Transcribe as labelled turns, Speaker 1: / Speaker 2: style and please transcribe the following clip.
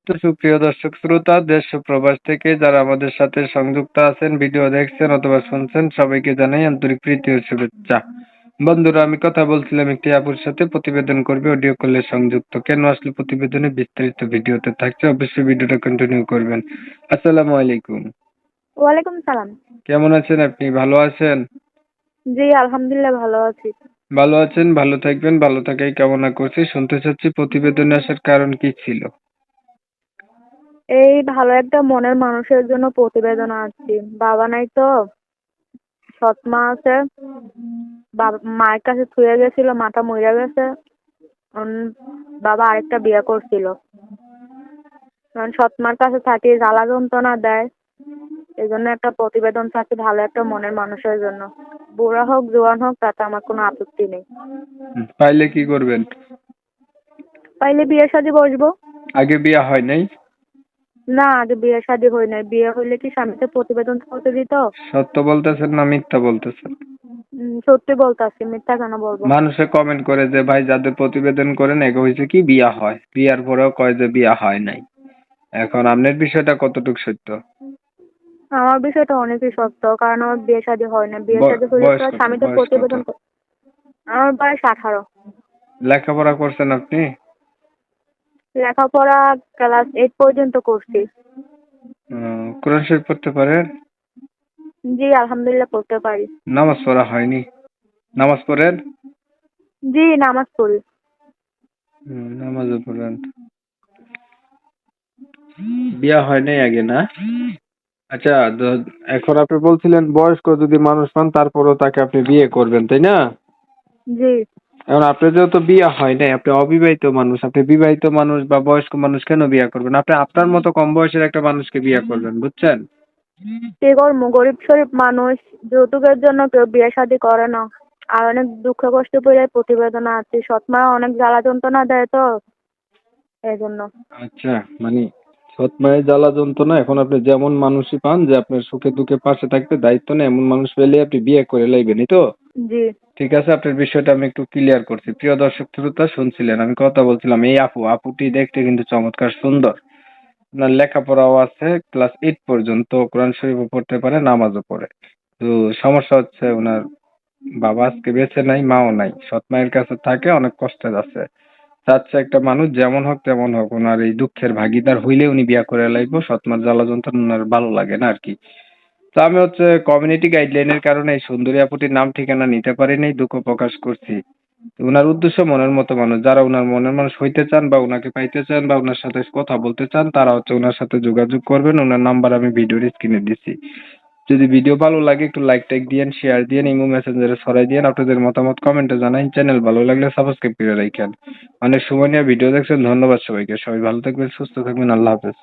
Speaker 1: তো সুপ্রিয় দর্শক শ্রোতা, দেশ ও প্রবাস থেকে যারা আমাদের সাথে সংযুক্ত আছেন, ভিডিও দেখছেন অথবা শুনছেন, সবাইকে জানাই আন্তরিক প্রীতি ও শুভেচ্ছা। বন্ধুরা, আমি কথা বলছিলাম একটি আপুর সাথে, প্রতিবেদন করবে, অডিও কলে সংযুক্ত। কেন আসলে প্রতিবেদনে বিস্তারিত ভিডিওতে থাকছে, অবশ্যই ভিডিওটা কন্টিনিউ করবেন। আসসালামু আলাইকুম।
Speaker 2: ওয়ালাইকুম সালাম।
Speaker 1: কেমন আছেন আপনি? ভালো আছেন?
Speaker 2: জি, আলহামদুলিল্লাহ ভালো আছি।
Speaker 1: ভালো আছেন, ভালো থাকবেন, ভালো থাকাই কামনা করছি। শুনতে চাচ্ছি প্রতিবেদনে আসার কারণ কি ছিল?
Speaker 2: এই ভালো একটা মনের মানুষের জন্য প্রতিবেদন আসছি। বাবা নাই তো, সৎ মা আছে। মায়ের কাছে থুয়ে গেছিল, মাটা মরে গেছে। উম, বাবা আরেকটা বিয়ে করছিল। কারণ সৎ মার কাছে থাকি, জ্বালা যন্ত্রণা দেয়। এই জন্য একটা প্রতিবেদন চাচ্ছি ভালো একটা মনের মানুষের জন্য। বুড়া হোক জোয়ান হোক তাতে আমার কোনো আপত্তি নেই।
Speaker 1: পাইলে কি করবেন?
Speaker 2: পাইলে বিয়ে শাদী বসবো।
Speaker 1: আগে বিয়ে হয় নাই?
Speaker 2: না, আগে বিয়ে শাদী হয় নাই। বিয়ে হইলে কি স্বামীকে প্রতিবেদন করতে দিত?
Speaker 1: সত্য বলতেছেন না মিথ্যা বলতেছেন?
Speaker 2: সত্যি বলতাছি, মিথ্যা কেন বলবো?
Speaker 1: মানুষে কমেন্ট করে যে ভাই যাদের প্রতিবেদন করেন এগো হয়েছে কি বিয়া হয়, বিয়ার পরেও কয় যে বিয়া হয় নাই। এখন আপনার বিষয়টা কতটুকু সত্য?
Speaker 2: আমার বিষয়টা অনেকই সত্য, কারণ আমার বিয়ে শাদী হয় না। বিয়ে শাদী হইলে
Speaker 1: বয়স
Speaker 2: তো
Speaker 1: কত?
Speaker 2: স্বামীকে
Speaker 1: বয়স কত?
Speaker 2: প্রতিবেদন আমার বয়স 18।
Speaker 1: লেখাপড়া করছেন আপনি?
Speaker 2: লেখাপড়া ক্লাস 8 পর্যন্ত করছি।
Speaker 1: কোরআন শরীফ পড়তে পারেন?
Speaker 2: জি, আলহামদুলিল্লাহ পড়তে পারি।
Speaker 1: নামাজ পড়া হয়নি? নামাজ পড়েন?
Speaker 2: জি, নামাজ পড়ি।
Speaker 1: নামাজও পড়েন। বিয়া হয় নাই আগে না? আচ্ছা, এখন আপনি বলছিলেন বয়স্ক যদি মানুষ পান তারপরেও তাকে আপনি বিয়ে করবেন, তাই না?
Speaker 2: জি,
Speaker 1: এখন আপনার যেহেতু বিয়ে হয় নাই, আপনি অবিবাহিত মানুষ, আপনি বিবাহিত মানুষ বা বয়স্ক মানুষ কেন বিয়ে করবেন? আপনি আপনার মতো কম বয়সের একটা মানুষকে বিয়ে করবেন, বুঝছেন?
Speaker 2: কি করবো, গরিব শরীফ মানুষ। যৌতুকের জন্য কেউ বিয়ে শাদী করে না। আর অনেক দুঃখ কষ্ট পেলে প্রতিবেদন আছে। সৎ মা অনেক জ্বালা যন্ত্রণা দেয় তো, এই জন্য।
Speaker 1: আচ্ছা, মানে সৎ মায়ের জ্বালা যন্ত্রণা, এখন আপনি যেমন মানুষই পান যে আপনার সুখে দুঃখে পাশে থাকতে দায়িত্ব নেই, এমন মানুষ পেলে আপনি বিয়ে করে লাইবেন, এই তো?
Speaker 2: জি,
Speaker 1: ঠিক আছে, আপনার বিষয়টা আমি একটু ক্লিয়ার করছি। প্রিয় দর্শক শ্রোতা, শুনছিলেন আমি কথা বলছিলাম, এই আপুটি দেখতে কিন্তু চমৎকার সুন্দর। আপনার লেখাপড়াও আছে, ক্লাস 8 পর্যন্ত কোরআন শরীফও পড়তে পারে, নামাজও পড়ে। তো সমস্যা হচ্ছে ওনার বাবা আজকে বেঁচে নাই, মাও নাই, সৎ মায়ের কাছে থাকে, অনেক কষ্টে আছে। চাচ্ছে একটা মানুষ যেমন হোক তেমন হোক ওনার এই দুঃখের ভাগিদার হইলে উনি বিয়া করে লাইবো, সৎ মার জ্বালা যন্ত্রণা ওনার ভালো লাগে না আর কি। তো আমি হচ্ছে কমিউনিটি গাইডলাইনের কারণে এই সুন্দরী আপুটির নাম ঠিকানা নিতে পারি নাই, দুঃখ প্রকাশ করছি। তো উনার উদ্দেশ্য মনের মতো মানুষ, যারা উনার মনের মানুষ হইতে চান বা উনাকে পাইতে চান বা উনার সাথে কথা বলতে চান, তারা হচ্ছে উনার সাথে যোগাযোগ করবেন। উনার নাম্বার আমি ভিডিওর স্ক্রিনে দিছি। যদি ভিডিও ভালো লাগে একটু লাইক টাইক দিয়েন, শেয়ার দিয়েন, ইমো মেসেঞ্জারে ছড়াই দিয়েন, আপনাদের মতামত কমেন্টে জানান, চ্যানেল ভালো লাগলে সাবস্ক্রাইব করে রাখেন। অনেক সময় নিয়ে ভিডিও দেখছেন, ধন্যবাদ সবাইকে। সবাই ভালো থাকবেন, সুস্থ থাকবেন, আল্লাহ হাফেজ।